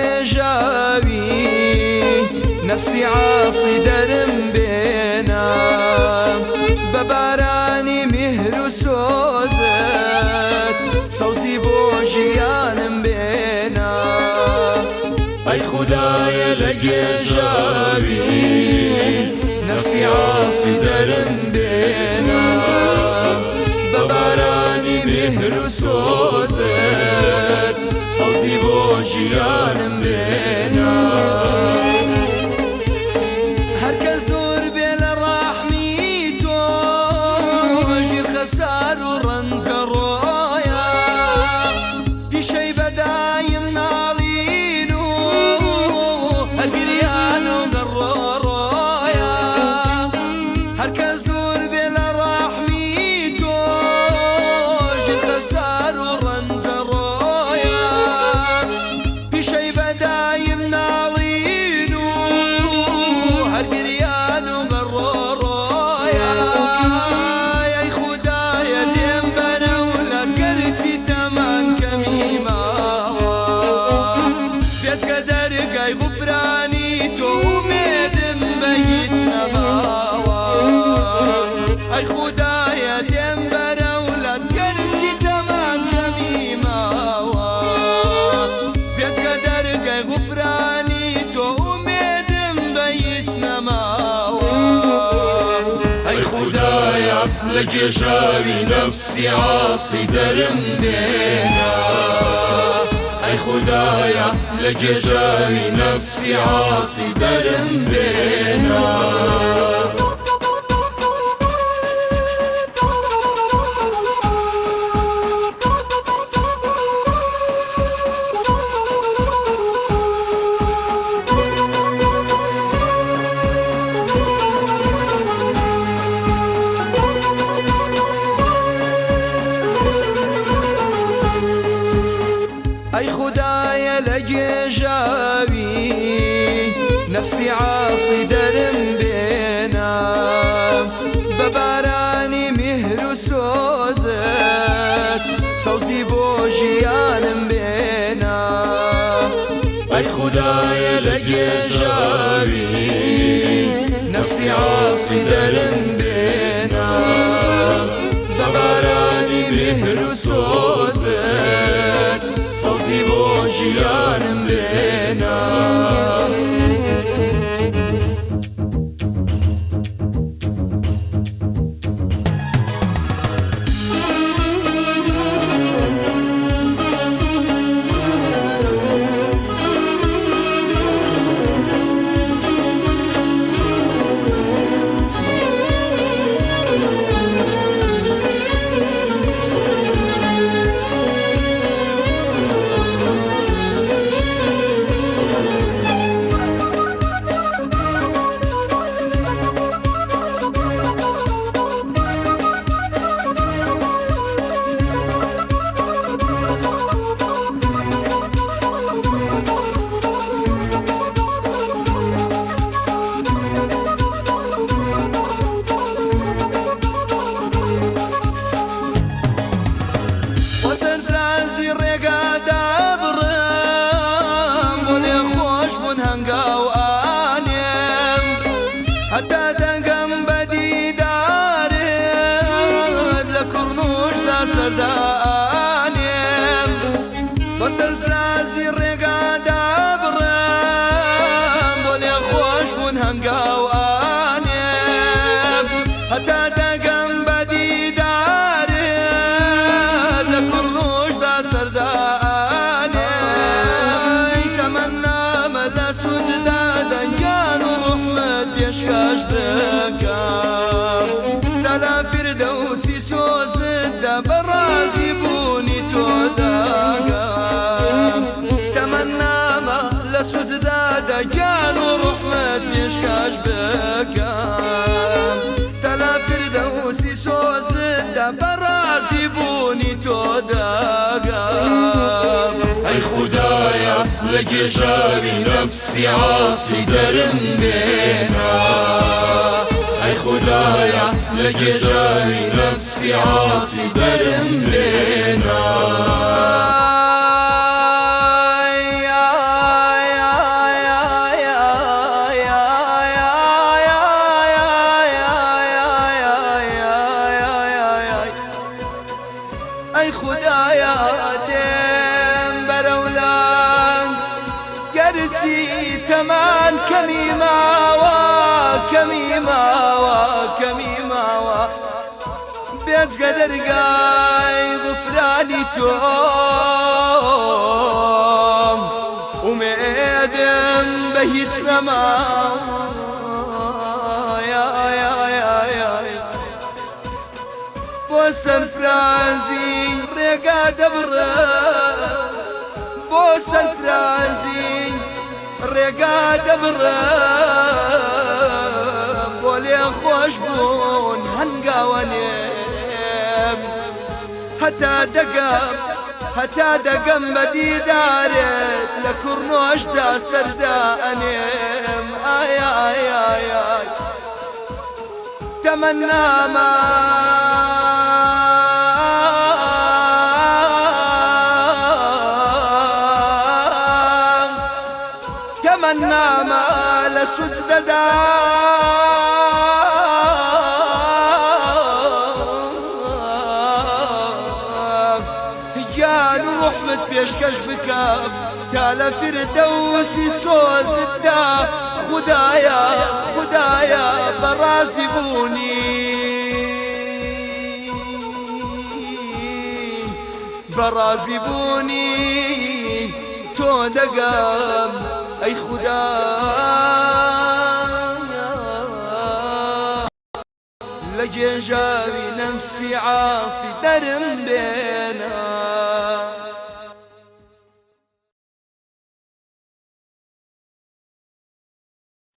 لجيجاوي نفسي عاصي درم بينا بباراني مهر سوزت صوزي بوجيان بينا أي خدايا لجيجاوي نفسي عاصي درم بينا بباراني مهر سوزت صوزي بوجيان بينا هركز دور بين رحميتو جي خسار ورنز الرؤيا بشي بدايم نالينو القريان وقررويا هركز دور بين رحميتو جي خسار ورنز الرؤيا بشي بدايم نالينو هالقريان وقررويا يا خدايا ديم بنولا قرتي تمن كميمة بيت قدرك اي غفراني توميد ميتنا ماوا اي خدايا ديم بنولا قرتي تمن كميمة بيت قدرك اي غفراني توميد ميتنا ماوا أي خدايا لجيجاوي نفسي عاصي درم بينا أي خدايا لجيجاوي نفسي عاصي درم بينا أي خدايا لجيجاوي نفسي عاصي درم بينا بباراني مهر سوزت صوزي بوجيان بينا أي خدايا لجيجاوي نفسي عاصي درم بينا بباراني مهر سوزت صوزي بوجيان بينا حتى تنقم بدي دارد لكرنوش لا سردانيم بس الفرازي الرقادة برم ولي خوش بون هنقاو آنيم لجێژاوی نەفسی عاسی دەرم بێنە ئەی خودایە لەجێژاوی نەفسی عاسی دەرم بێنە ئەی خودایە دێم بەرەولان گەرچی تەمان کەمی ماوە بێجگە دەرگای غفرانی تۆم ومێدم بە هیچ بۆ سەرفرازی ڕێگا دەبڕم بۆ سەرفرازی ڕێگا دەبڕم بۆ لێ خۆش بوون هەنگاوەنێم هەتا دەگەم بە دیدارێت لە کوڕنۆشدا سەردا ئەنێم تەمەنامە تەمەنامە لە سوجدەدا گیان و ڕوحمت پێشکەش بکەم تا لە فردەوسی سۆزتدا خودایە بەڕازی بوونی تۆ دەگەم ئەی خودایە لە گێژاوی نەفسی عاسی دەرم بێنە